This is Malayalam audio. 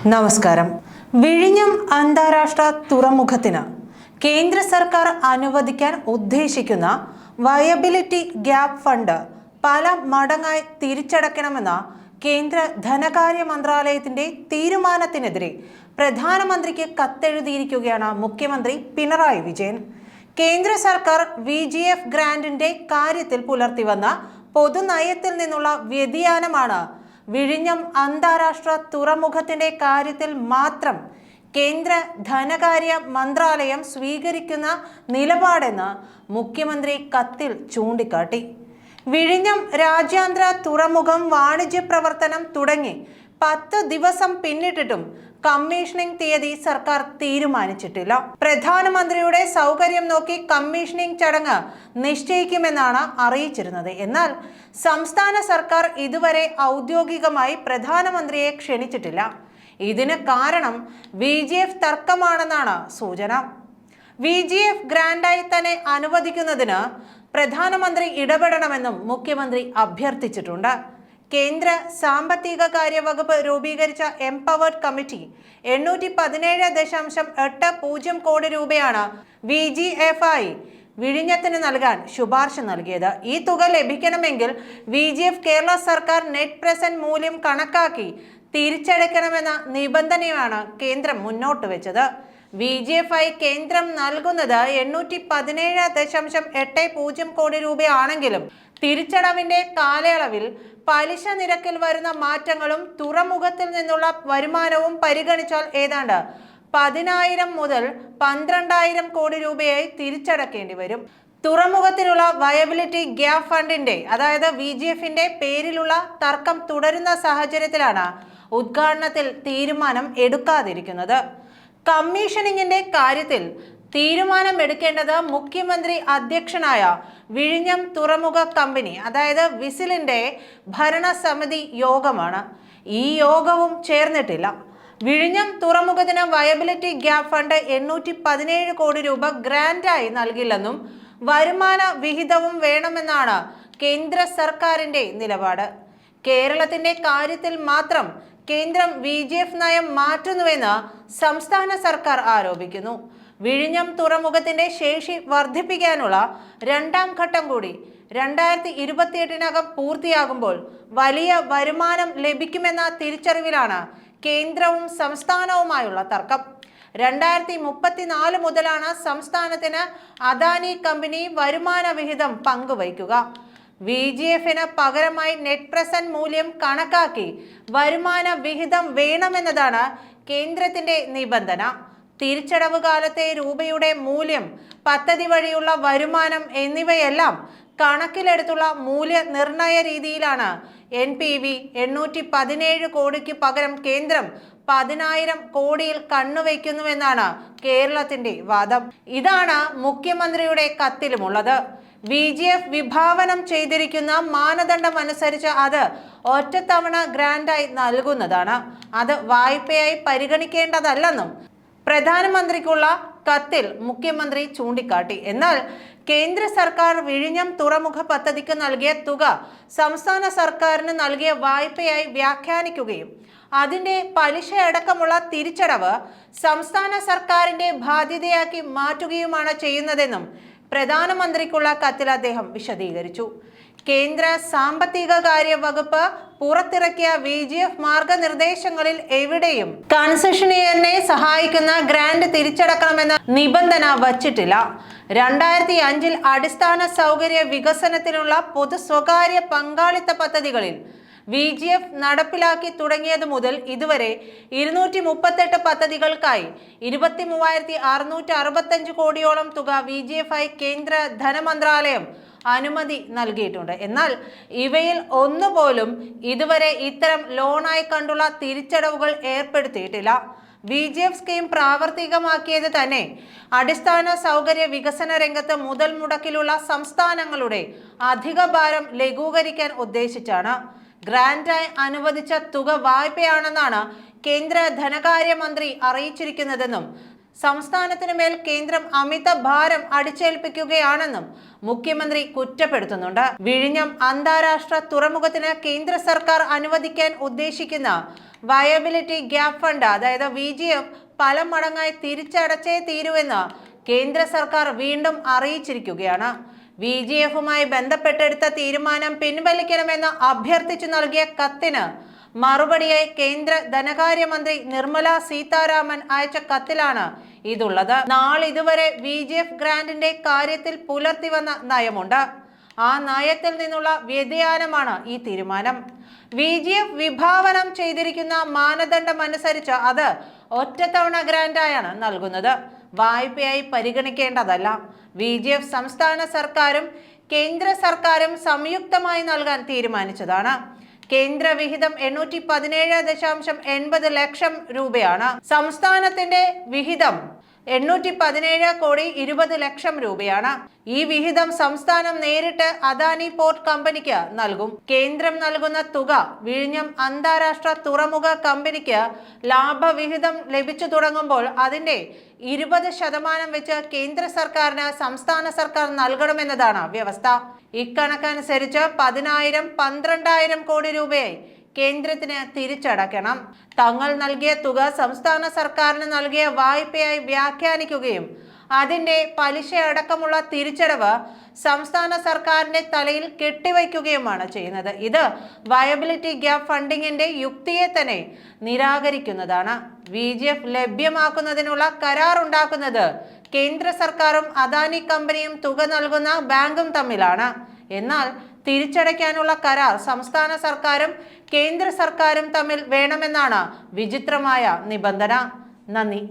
നമസ്കാരം. വിഴിഞ്ഞം അന്താരാഷ്ട്ര തുറമുഖത്തിന് കേന്ദ്ര സർക്കാർ അനുവദിക്കാൻ ഉദ്ദേശിക്കുന്ന വയബിലിറ്റി ഗ്യാപ് ഫണ്ട് പല മടങ്ങായി തിരിച്ചടയ്ക്കണമെന്ന കേന്ദ്ര ധനകാര്യ മന്ത്രാലയത്തിന്റെ തീരുമാനത്തിനെതിരെ പ്രധാനമന്ത്രിക്ക് കത്തെഴുതിയിരിക്കുകയാണ് മുഖ്യമന്ത്രി പിണറായി വിജയൻ. കേന്ദ്ര സർക്കാർ VGF ഗ്രാന്റിന്റെ കാര്യത്തിൽ പുലർത്തി വന്ന പൊതുനയത്തിൽ നിന്നുള്ള വ്യതിയാനമാണ് വിഴിഞ്ഞം അന്താരാഷ്ട്ര തുറമുഖത്തിന്റെ കാര്യത്തിൽ മാത്രം കേന്ദ്ര ധനകാര്യ മന്ത്രാലയം സ്വീകരിക്കുന്ന നിലപാടെന്ന് മുഖ്യമന്ത്രി കത്തിൽ ചൂണ്ടിക്കാട്ടി. വിഴിഞ്ഞം രാജ്യാന്തര തുറമുഖം വാണിജ്യ പ്രവർത്തനം തുടങ്ങി 10 ദിവസം പിന്നിട്ടിട്ടും കമ്മീഷനിംഗ് തീയതി സർക്കാർ തീരുമാനിച്ചിട്ടില്ല. പ്രധാനമന്ത്രിയുടെ സൗകര്യം നോക്കി കമ്മീഷനിംഗ് ചടങ്ങ് നിശ്ചയിക്കുമെന്നാണ് അറിയിച്ചിരുന്നത്. എന്നാൽ സംസ്ഥാന സർക്കാർ ഇതുവരെ ഔദ്യോഗികമായി പ്രധാനമന്ത്രിയെ ക്ഷണിച്ചിട്ടില്ല. ഇതിന് കാരണം VGF തർക്കമാണെന്നാണ് സൂചന. VGF ഗ്രാന്റായി തന്നെ അനുവദിക്കുന്നതിന് പ്രധാനമന്ത്രി ഇടപെടണമെന്നും മുഖ്യമന്ത്രി അഭ്യർത്ഥിച്ചിട്ടുണ്ട്. കേന്ദ്ര സാമ്പത്തിക കാര്യ വകുപ്പ് രൂപീകരിച്ച എംപവേർഡ് കമ്മിറ്റി 817.80 കോടി രൂപയാണ് VGF ആയി വിഴിഞ്ഞത്തിന് നൽകാൻ ശുപാർശ നൽകിയത്. ഈ തുക ലഭിക്കണമെങ്കിൽ VGF കേരള സർക്കാർ നെറ്റ് പ്രസന്റ് മൂല്യം കണക്കാക്കി തിരിച്ചടയ്ക്കണമെന്ന നിബന്ധനയാണ് കേന്ദ്രം മുന്നോട്ട് വെച്ചത്. VGF ആയി കേന്ദ്രം നൽകുന്നത് 817.80 കോടി രൂപയാണെങ്കിലും തിരിച്ചടവിന്റെ കാലയളവിൽ പലിശ നിരക്കിൽ വരുന്ന മാറ്റങ്ങളും തുറമുഖത്തിൽ നിന്നുള്ള വരുമാനവും പരിഗണിച്ചാൽ ഏതാണ്ട് 10,000 മുതൽ 12,000 കോടി രൂപയായി തിരിച്ചടക്കേണ്ടി വരും. തുറമുഖത്തിനുള്ള വയബിലിറ്റി ഗ്യാപ് ഫണ്ടിന്റെ അതായത് VGFന്റെ പേരിലുള്ള തർക്കം തുടരുന്ന സാഹചര്യത്തിലാണ് ഉദ്ഘാടനത്തിൽ തീരുമാനം എടുക്കാതിരിക്കുന്നത്. കമ്മീഷനിങ്ങിന്റെ കാര്യത്തിൽ തീരുമാനമെടുക്കേണ്ടത് മുഖ്യമന്ത്രി അധ്യക്ഷനായ വിഴിഞ്ഞം തുറമുഖ കമ്പനി അതായത് വിസിലിന്റെ ഭരണസമിതി യോഗമാണ്. ഈ യോഗവും ചേർന്നിട്ടില്ല. വിഴിഞ്ഞം തുറമുഖത്തിന് വയബിലിറ്റി ഗ്യാപ് ഫണ്ട് 817 കോടി രൂപ ഗ്രാന്റായി നൽകില്ലെന്നും വരുമാന വിഹിതവും വേണമെന്നാണ് കേന്ദ്ര സർക്കാരിന്റെ നിലപാട്. കേരളത്തിന്റെ കാര്യത്തിൽ മാത്രം കേന്ദ്രം VGF നയം മാറ്റുന്നുവെന്ന് സംസ്ഥാന സർക്കാർ ആരോപിക്കുന്നു. വിഴിഞ്ഞം തുറമുഖത്തിന്റെ ശേഷി വർദ്ധിപ്പിക്കാനുള്ള 2ാം ഘട്ടം കൂടി 2028 പൂർത്തിയാകുമ്പോൾ വലിയ വരുമാനം ലഭിക്കുമെന്ന തിരിച്ചറിവിലാണ് കേന്ദ്രവും സംസ്ഥാനവുമായുള്ള തർക്കം. 2034 മുതലാണ് സംസ്ഥാനത്തിന് അദാനി കമ്പനി വരുമാന വിഹിതം പങ്കുവയ്ക്കുക. VGFന് പകരമായി നെറ്റ് പ്രസന്റ് മൂല്യം കണക്കാക്കി വരുമാന വിഹിതം വേണമെന്നതാണ് കേന്ദ്രത്തിന്റെ നിബന്ധന. തിരിച്ചടവ് കാലത്തെ രൂപയുടെ മൂല്യം, പദ്ധതി വഴിയുള്ള വരുമാനം എന്നിവയെല്ലാം കണക്കിലെടുത്തുള്ള മൂല്യനിർണയ രീതിയിലാണ് NPV 817 കോടിക്ക് പകരം കേന്ദ്രം 10,000 കോടിയിൽ കണ്ണുവയ്ക്കുന്നുവെന്നാണ് കേരളത്തിന്റെ വാദം. ഇതാണ് മുഖ്യമന്ത്രിയുടെ കത്തിലുമുള്ളത്. VGF വിഭാവനം ചെയ്തിരിക്കുന്ന മാനദണ്ഡം അനുസരിച്ച് അത് ഒറ്റത്തവണ ഗ്രാന്റായി നൽകുന്നതാണ്. അത് വായ്പയായി പരിഗണിക്കേണ്ടതല്ലെന്നും പ്രധാനമന്ത്രിക്കുള്ള കത്തിൽ മുഖ്യമന്ത്രി ചൂണ്ടിക്കാട്ടി. എന്നാൽ കേന്ദ്ര സർക്കാർ വിഴിഞ്ഞം തുറമുഖ പദ്ധതിക്ക് നൽകിയ തുക സംസ്ഥാന സർക്കാരിന് നൽകിയ വായ്പയായി വ്യാഖ്യാനിക്കുകയും അതിന്റെ പലിശയടക്കമുള്ള തിരിച്ചടവ് സംസ്ഥാന സർക്കാരിന്റെ ബാധ്യതയാക്കി മാറ്റുകയുമാണ് ചെയ്യുന്നതെന്നും പ്രധാനമന്ത്രിക്കുള്ള കത്തിൽ അദ്ദേഹം വിശദീകരിച്ചു. കേന്ദ്ര സാമ്പത്തിക കാര്യ വകുപ്പ് പുറത്തിറക്കിയ VGF മാർഗനിർദ്ദേശങ്ങളിൽ എവിടെയും കൺസെഷനിയറിനെ സഹായിക്കുന്ന ഗ്രാന്റ് തിരിച്ചടക്കണമെന്ന നിബന്ധന വച്ചിട്ടില്ല. 2005 അടിസ്ഥാന സൗകര്യ വികസനത്തിനുള്ള പൊതു സ്വകാര്യ പങ്കാളിത്ത പദ്ധതികളിൽ VGF നടപ്പിലാക്കി തുടങ്ങിയത് മുതൽ ഇതുവരെ 238 പദ്ധതികൾക്കായി 23,665 കോടിയോളം തുക VGF ആയി കേന്ദ്ര ധനമന്ത്രാലയം അനുമതി നൽകിയിട്ടുണ്ട്. എന്നാൽ ഇവയിൽ ഒന്നുപോലും ഇതുവരെ ഇത്തരം ലോണായി കണ്ടുള്ള തിരിച്ചടവുകൾ ഏർപ്പെടുത്തിയിട്ടില്ല. VGF സ്കീം പ്രാവർത്തികമാക്കിയത് തന്നെ അടിസ്ഥാന സൗകര്യ വികസന രംഗത്ത് മുതൽ മുടക്കിലുള്ള സംസ്ഥാനങ്ങളുടെ അധിക ഭാരം ലഘൂകരിക്കാൻ ഉദ്ദേശിച്ചാണ്. ഗ്രാന്റായി അനുവദിച്ച തുക വായ്പയാണെന്നാണ് കേന്ദ്ര ധനകാര്യ മന്ത്രി അറിയിച്ചിരിക്കുന്നതെന്നും സംസ്ഥാനത്തിനു മേൽ കേന്ദ്രം അമിത ഭാരം അടിച്ചേൽപ്പിക്കുകയാണെന്നും മുഖ്യമന്ത്രി കുറ്റപ്പെടുത്തുന്നുണ്ട്. വിഴിഞ്ഞം അന്താരാഷ്ട്ര തുറമുഖത്തിന് കേന്ദ്ര സർക്കാർ അനുവദിക്കാൻ ഉദ്ദേശിക്കുന്ന വയബിലിറ്റി ഗ്യാപ് ഫണ്ട് അതായത് VGF പല മടങ്ങായി തിരിച്ചടച്ചേ തീരുവെന്ന് കേന്ദ്ര സർക്കാർ വീണ്ടും അറിയിച്ചിരിക്കുകയാണ്. VGFുമായി ബന്ധപ്പെട്ടെടുത്ത തീരുമാനം പിൻവലിക്കണമെന്ന് അഭ്യർത്ഥിച്ചു നൽകിയ കത്തിന് മറുപടിയായി കേന്ദ്ര ധനകാര്യമന്ത്രി നിർമ്മല സീതാരാമൻ അയച്ച കത്തിലാണ് ഇതുള്ളത്. നാളിതുവരെ VGF ഗ്രാന്റിന്റെ കാര്യത്തിൽ പുലർത്തി വന്ന നയമുണ്ട്. ആ നയത്തിൽ നിന്നുള്ള വ്യതിയാനമാണ് ഈ തീരുമാനം. VGF വിഭാവനം ചെയ്തിരിക്കുന്ന മാനദണ്ഡം അനുസരിച്ച് അത് ഒറ്റത്തവണ ഗ്രാന്റായാണ് നൽകുന്നത്, വായ്പയായി പരിഗണിക്കേണ്ടതല്ല. VGF സംസ്ഥാന സർക്കാരും കേന്ദ്ര സർക്കാരും സംയുക്തമായി നൽകാൻ തീരുമാനിച്ചതാണ്. കേന്ദ്ര വിഹിതം 817.80 ലക്ഷം രൂപയാണ്. സംസ്ഥാനത്തിന്റെ വിഹിതം 817.20 ലക്ഷം രൂപയാണ്. ഈ വിഹിതം സംസ്ഥാനം നേരിട്ട് അദാനി പോർട്ട് കമ്പനിക്ക് നൽകും. കേന്ദ്രം നൽകുന്ന തുക വിഴിഞ്ഞം അന്താരാഷ്ട്ര തുറമുഖ കമ്പനിക്ക് ലാഭവിഹിതം ലഭിച്ചു തുടങ്ങുമ്പോൾ അതിന്റെ 20% വെച്ച് കേന്ദ്ര സർക്കാരിന് സംസ്ഥാന സർക്കാർ നൽകണമെന്നതാണ് വ്യവസ്ഥ. ഇക്കണക്കനുസരിച്ച് 10,000-12,000 കോടി രൂപയായി കേന്ദ്രത്തിന് തിരിച്ചടയ്ക്കണം. തങ്ങൾ നൽകിയ തുക സംസ്ഥാന സർക്കാരിന് നൽകിയ വായ്പയായി വ്യാഖ്യാനിക്കുകയും അതിന്റെ പലിശ അടക്കമുള്ള തിരിച്ചടവ് സംസ്ഥാന സർക്കാരിന്റെ തലയിൽ കെട്ടിവയ്ക്കുകയുമാണ് ചെയ്യുന്നത്. ഇത് വയബിലിറ്റി ഗ്യാപ് ഫണ്ടിങ്ങിന്റെ യുക്തിയെ തന്നെ നിരാകരിക്കുന്നതാണ്. VGF ലഭ്യമാക്കുന്നതിനുള്ള കരാർ ഉണ്ടാക്കുന്നത് കേന്ദ്ര സർക്കാരും അദാനി കമ്പനിയും തുക നൽകുന്ന ബാങ്കും തമ്മിലാണ്. എന്നാൽ തിരിച്ചടയ്ക്കാനുള്ള കരാർ സംസ്ഥാന സർക്കാരും കേന്ദ്ര സർക്കാരും തമ്മിൽ വേണമെന്നാണ് വിചിത്രമായ നിബന്ധന. നന്ദി.